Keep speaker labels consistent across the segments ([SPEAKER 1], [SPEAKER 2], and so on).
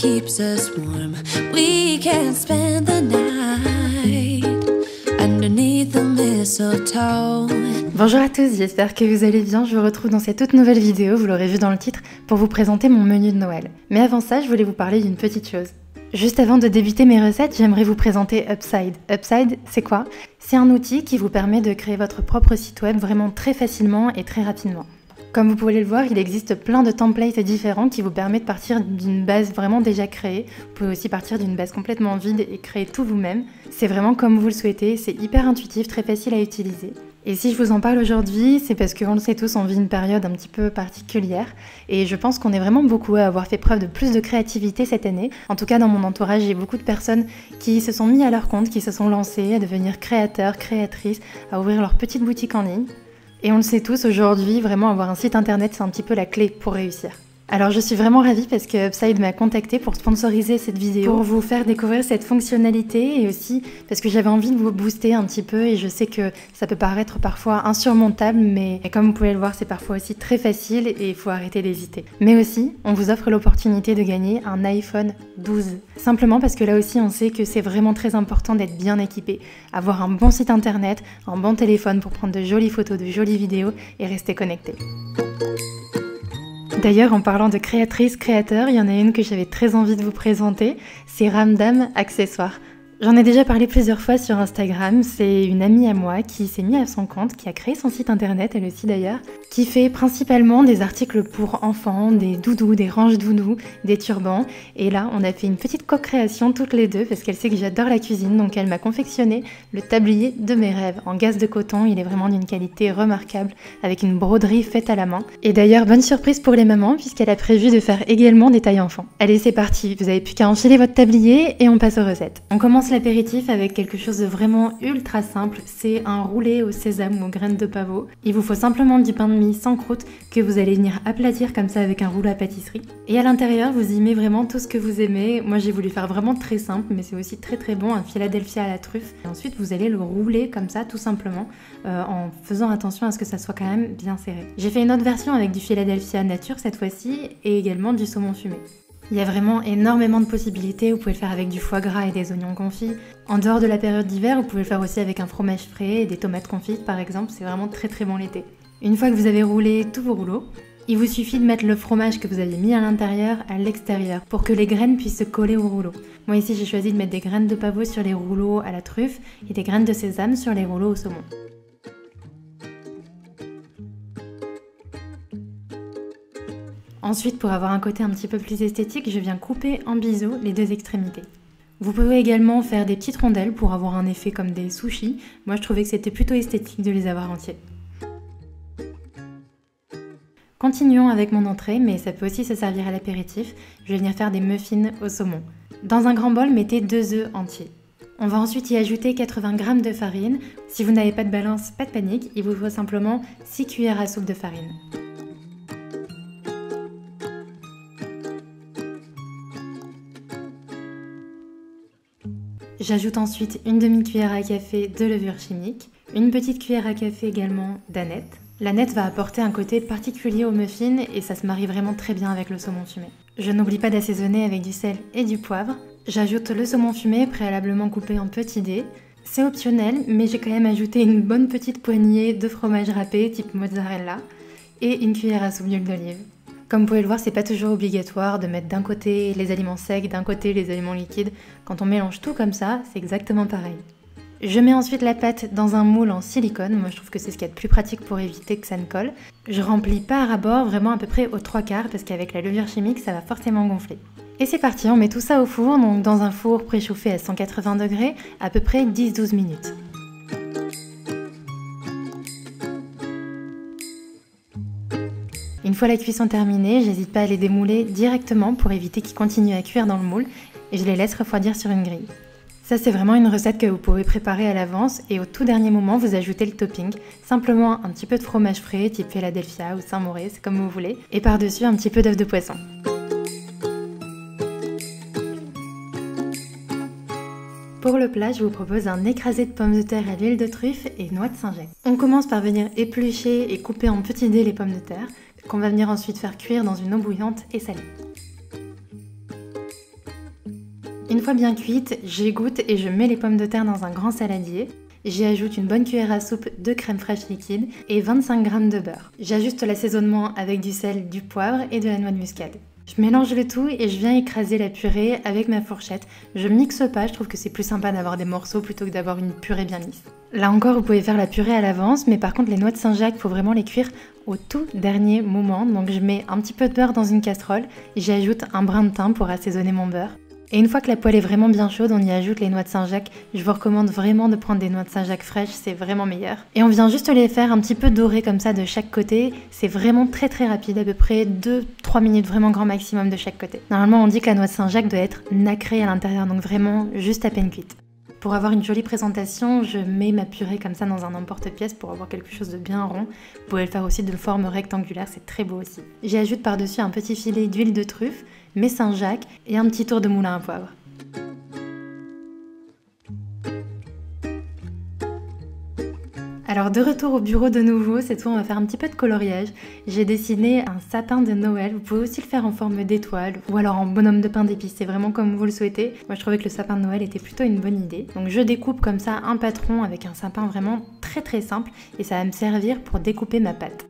[SPEAKER 1] keeps us warm. We can spend the night underneath the mistletoe.
[SPEAKER 2] Bonjour à tous, j'espère que vous allez bien. Je vous retrouve dans cette toute nouvelle vidéo, vous l'aurez vu dans le titre, pour vous présenter mon menu de Noël. Mais avant ça, je voulais vous parler d'une petite chose. Juste avant de débuter mes recettes, j'aimerais vous présenter Upside. Upside, c'est quoi? C'est un outil qui vous permet de créer votre propre site web vraiment très facilement et très rapidement. Comme vous pouvez le voir, il existe plein de templates différents qui vous permettent de partir d'une base vraiment déjà créée. Vous pouvez aussi partir d'une base complètement vide et créer tout vous-même. C'est vraiment comme vous le souhaitez, c'est hyper intuitif, très facile à utiliser. Et si je vous en parle aujourd'hui, c'est parce qu'on le sait tous, on vit une période un petit peu particulière et je pense qu'on est vraiment beaucoup à avoir fait preuve de plus de créativité cette année. En tout cas, dans mon entourage, j'ai beaucoup de personnes qui se sont mis à leur compte, qui se sont lancées à devenir créateurs, créatrices, à ouvrir leur petite boutique en ligne. Et on le sait tous, aujourd'hui, vraiment avoir un site internet, c'est un petit peu la clé pour réussir. Alors je suis vraiment ravie parce que Upside m'a contacté pour sponsoriser cette vidéo, pour vous faire découvrir cette fonctionnalité et aussi parce que j'avais envie de vous booster un petit peu et je sais que ça peut paraître parfois insurmontable mais comme vous pouvez le voir c'est parfois aussi très facile et il faut arrêter d'hésiter. Mais aussi on vous offre l'opportunité de gagner un iPhone 12. Simplement parce que là aussi on sait que c'est vraiment très important d'être bien équipé, avoir un bon site internet, un bon téléphone pour prendre de jolies photos, de jolies vidéos et rester connecté. D'ailleurs, en parlant de créatrice, créateur, il y en a une que j'avais très envie de vous présenter, c'est Ramdam Accessoires. J'en ai déjà parlé plusieurs fois sur Instagram, c'est une amie à moi qui s'est mise à son compte, qui a créé son site internet, elle aussi d'ailleurs, qui fait principalement des articles pour enfants, des doudous, des ranges doudous, des turbans. Et là, on a fait une petite co-création toutes les deux parce qu'elle sait que j'adore la cuisine, donc elle m'a confectionné le tablier de mes rêves en gaze de coton. Il est vraiment d'une qualité remarquable avec une broderie faite à la main. Et d'ailleurs, bonne surprise pour les mamans puisqu'elle a prévu de faire également des tailles enfants. Allez, c'est parti, vous avez plus qu'à enfiler votre tablier et on passe aux recettes. On commence l'apéritif avec quelque chose de vraiment ultra simple, c'est un roulé au sésame ou aux graines de pavot. Il vous faut simplement du pain de mie sans croûte que vous allez venir aplatir comme ça avec un rouleau à pâtisserie. Et à l'intérieur, vous y mettez vraiment tout ce que vous aimez. Moi, j'ai voulu faire vraiment très simple, mais c'est aussi très très bon, un Philadelphia à la truffe. Et ensuite, vous allez le rouler comme ça, tout simplement, en faisant attention à ce que ça soit quand même bien serré. J'ai fait une autre version avec du Philadelphia nature cette fois-ci et également du saumon fumé. Il y a vraiment énormément de possibilités, vous pouvez le faire avec du foie gras et des oignons confits. En dehors de la période d'hiver, vous pouvez le faire aussi avec un fromage frais et des tomates confites par exemple, c'est vraiment très très bon l'été. Une fois que vous avez roulé tous vos rouleaux, il vous suffit de mettre le fromage que vous avez mis à l'intérieur à l'extérieur pour que les graines puissent se coller au rouleau. Moi ici j'ai choisi de mettre des graines de pavot sur les rouleaux à la truffe et des graines de sésame sur les rouleaux au saumon. Ensuite, pour avoir un côté un petit peu plus esthétique, je viens couper en biseau les deux extrémités. Vous pouvez également faire des petites rondelles pour avoir un effet comme des sushis. Moi, je trouvais que c'était plutôt esthétique de les avoir entiers. Continuons avec mon entrée, mais ça peut aussi se servir à l'apéritif. Je vais venir faire des muffins au saumon. Dans un grand bol, mettez 2 œufs entiers. On va ensuite y ajouter 80 g de farine. Si vous n'avez pas de balance, pas de panique, il vous faut simplement 6 cuillères à soupe de farine. J'ajoute ensuite une demi-cuillère à café de levure chimique, une petite cuillère à café également d'aneth. L'aneth va apporter un côté particulier au muffin et ça se marie vraiment très bien avec le saumon fumé. Je n'oublie pas d'assaisonner avec du sel et du poivre. J'ajoute le saumon fumé préalablement coupé en petits dés. C'est optionnel, mais j'ai quand même ajouté une bonne petite poignée de fromage râpé type mozzarella et une cuillère à soupe d'huile d'olive. Comme vous pouvez le voir, c'est pas toujours obligatoire de mettre d'un côté les aliments secs, d'un côté les aliments liquides. Quand on mélange tout comme ça, c'est exactement pareil. Je mets ensuite la pâte dans un moule en silicone. Moi, je trouve que c'est ce qu'il y a de plus pratique pour éviter que ça ne colle. Je remplis par rabord, vraiment à peu près aux 3/4, parce qu'avec la levure chimique, ça va forcément gonfler. Et c'est parti, on met tout ça au four, donc dans un four préchauffé à 180 degrés, à peu près 10-12 minutes. Une fois la cuisson terminée, j'hésite pas à les démouler directement pour éviter qu'ils continuent à cuire dans le moule et je les laisse refroidir sur une grille. Ça c'est vraiment une recette que vous pouvez préparer à l'avance et au tout dernier moment vous ajoutez le topping, simplement un petit peu de fromage frais type Philadelphia ou Saint-Maurice, c'est comme vous voulez, et par-dessus un petit peu d'œuf de poisson. Pour le plat, je vous propose un écrasé de pommes de terre à l'huile de truffe et noix de Saint-Jacques. On commence par venir éplucher et couper en petits dés les pommes de terre, qu'on va venir ensuite faire cuire dans une eau bouillante et salée. Une fois bien cuite, j'égoutte et je mets les pommes de terre dans un grand saladier. J'y ajoute une bonne cuillère à soupe de crème fraîche liquide et 25 g de beurre. J'ajuste l'assaisonnement avec du sel, du poivre et de la noix de muscade. Je mélange le tout et je viens écraser la purée avec ma fourchette. Je mixe pas, je trouve que c'est plus sympa d'avoir des morceaux plutôt que d'avoir une purée bien lisse. Là encore, vous pouvez faire la purée à l'avance, mais par contre les noix de Saint-Jacques, il faut vraiment les cuire au tout dernier moment. Donc je mets un petit peu de beurre dans une casserole, j'y ajoute un brin de thym pour assaisonner mon beurre. Et une fois que la poêle est vraiment bien chaude, on y ajoute les noix de Saint-Jacques. Je vous recommande vraiment de prendre des noix de Saint-Jacques fraîches, c'est vraiment meilleur. Et on vient juste les faire un petit peu dorées comme ça de chaque côté. C'est vraiment très rapide, à peu près 2-3 minutes, vraiment grand maximum de chaque côté. Normalement, on dit que la noix de Saint-Jacques doit être nacrée à l'intérieur, donc vraiment juste à peine cuite. Pour avoir une jolie présentation, je mets ma purée comme ça dans un emporte-pièce pour avoir quelque chose de bien rond. Vous pouvez le faire aussi de forme rectangulaire, c'est très beau aussi. J'y ajoute par-dessus un petit filet d'huile de truffe, mes Saint-Jacques et un petit tour de moulin à poivre. Alors de retour au bureau de nouveau, cette fois on va faire un petit peu de coloriage. J'ai dessiné un sapin de Noël, vous pouvez aussi le faire en forme d'étoile ou alors en bonhomme de pain d'épices, c'est vraiment comme vous le souhaitez. Moi je trouvais que le sapin de Noël était plutôt une bonne idée. Donc je découpe comme ça un patron avec un sapin vraiment très simple et ça va me servir pour découper ma pâte.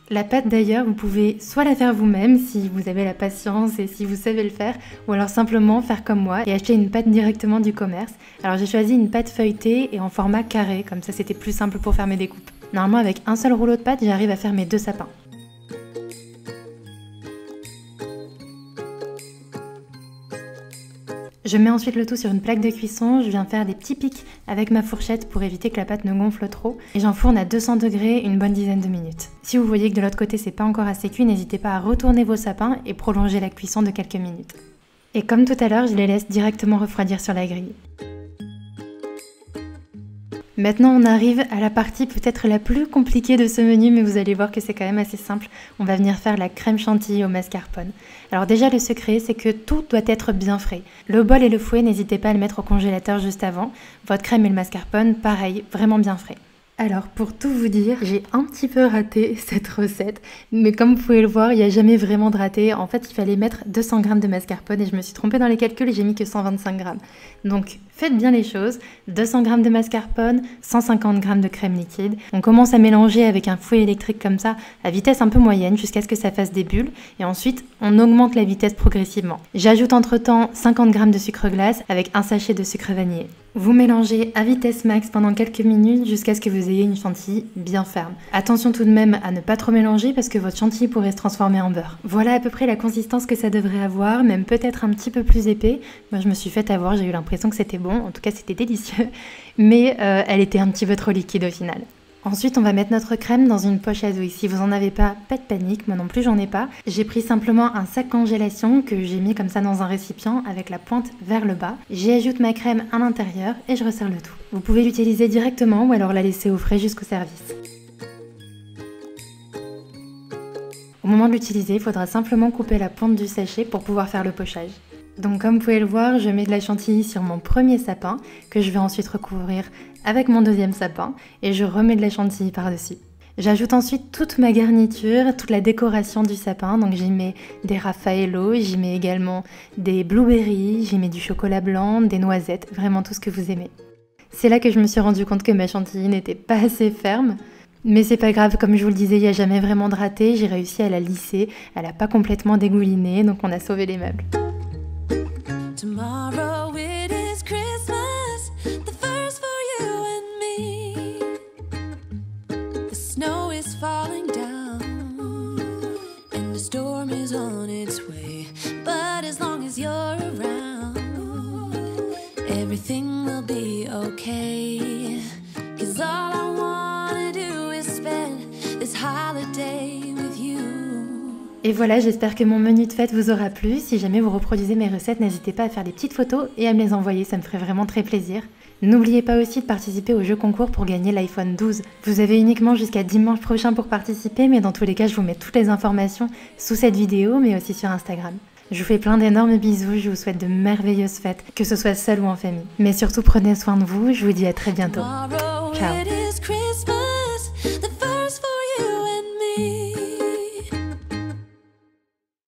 [SPEAKER 2] La pâte d'ailleurs, vous pouvez soit la faire vous-même si vous avez la patience et si vous savez le faire, ou alors simplement faire comme moi et acheter une pâte directement du commerce. Alors j'ai choisi une pâte feuilletée et en format carré, comme ça c'était plus simple pour faire mes découpes. Normalement avec un seul rouleau de pâte, j'arrive à faire mes 2 sapins. Je mets ensuite le tout sur une plaque de cuisson, je viens faire des petits pics avec ma fourchette pour éviter que la pâte ne gonfle trop et j'enfourne à 200 degrés une bonne dizaine de minutes. Si vous voyez que de l'autre côté c'est pas encore assez cuit, n'hésitez pas à retourner vos sapins et prolonger la cuisson de quelques minutes. Et comme tout à l'heure, je les laisse directement refroidir sur la grille. Maintenant on arrive à la partie peut-être la plus compliquée de ce menu, mais vous allez voir que c'est quand même assez simple. On va venir faire la crème chantilly au mascarpone. Alors déjà le secret c'est que tout doit être bien frais. Le bol et le fouet, n'hésitez pas à le mettre au congélateur juste avant. Votre crème et le mascarpone, pareil, vraiment bien frais. Alors pour tout vous dire, j'ai un petit peu raté cette recette, mais comme vous pouvez le voir, il n'y a jamais vraiment de raté. En fait, il fallait mettre 200 g de mascarpone et je me suis trompée dans les calculs et j'ai mis que 125 g. Donc faites bien les choses, 200 g de mascarpone, 150 g de crème liquide. On commence à mélanger avec un fouet électrique comme ça, à vitesse un peu moyenne, jusqu'à ce que ça fasse des bulles. Et ensuite, on augmente la vitesse progressivement. J'ajoute entre-temps 50 g de sucre glace avec un sachet de sucre vanillé. Vous mélangez à vitesse max pendant quelques minutes jusqu'à ce que vous ayez une chantilly bien ferme. Attention tout de même à ne pas trop mélanger parce que votre chantilly pourrait se transformer en beurre. Voilà à peu près la consistance que ça devrait avoir, même peut-être un petit peu plus épais. Moi je me suis fait avoir, j'ai eu l'impression que c'était bon, en tout cas c'était délicieux, mais elle était un petit peu trop liquide au final. Ensuite, on va mettre notre crème dans une poche à douille. Si vous en avez pas de panique, moi non plus j'en ai pas. J'ai pris simplement un sac congélation que j'ai mis comme ça dans un récipient avec la pointe vers le bas. J'y ajoute ma crème à l'intérieur et je resserre le tout. Vous pouvez l'utiliser directement ou alors la laisser au frais jusqu'au service. Au moment de l'utiliser, il faudra simplement couper la pointe du sachet pour pouvoir faire le pochage. Donc comme vous pouvez le voir, je mets de la chantilly sur mon premier sapin que je vais ensuite recouvrir avec mon deuxième sapin et je remets de la chantilly par-dessus. J'ajoute ensuite toute ma garniture, toute la décoration du sapin, donc j'y mets des raffaello, j'y mets également des blueberries, j'y mets du chocolat blanc, des noisettes, vraiment tout ce que vous aimez. C'est là que je me suis rendu compte que ma chantilly n'était pas assez ferme. Mais c'est pas grave, comme je vous le disais, il n'y a jamais vraiment de raté, j'ai réussi à la lisser, elle n'a pas complètement dégouliné, donc on a sauvé les meubles.
[SPEAKER 1] Tomorrow it is Christmas, the first for you and me. The snow is falling down and the storm is on its way. But as long as you're around, everything will be okay. 'Cause all I wanna do is spend this holiday with you.
[SPEAKER 2] Et voilà, j'espère que mon menu de fête vous aura plu. Si jamais vous reproduisez mes recettes, n'hésitez pas à faire des petites photos et à me les envoyer, ça me ferait vraiment très plaisir. N'oubliez pas aussi de participer au jeu concours pour gagner l'iPhone 12. Vous avez uniquement jusqu'à dimanche prochain pour participer, mais dans tous les cas, je vous mets toutes les informations sous cette vidéo, mais aussi sur Instagram. Je vous fais plein d'énormes bisous, je vous souhaite de merveilleuses fêtes, que ce soit seul ou en famille. Mais surtout, prenez soin de vous, je vous dis à très bientôt. Ciao.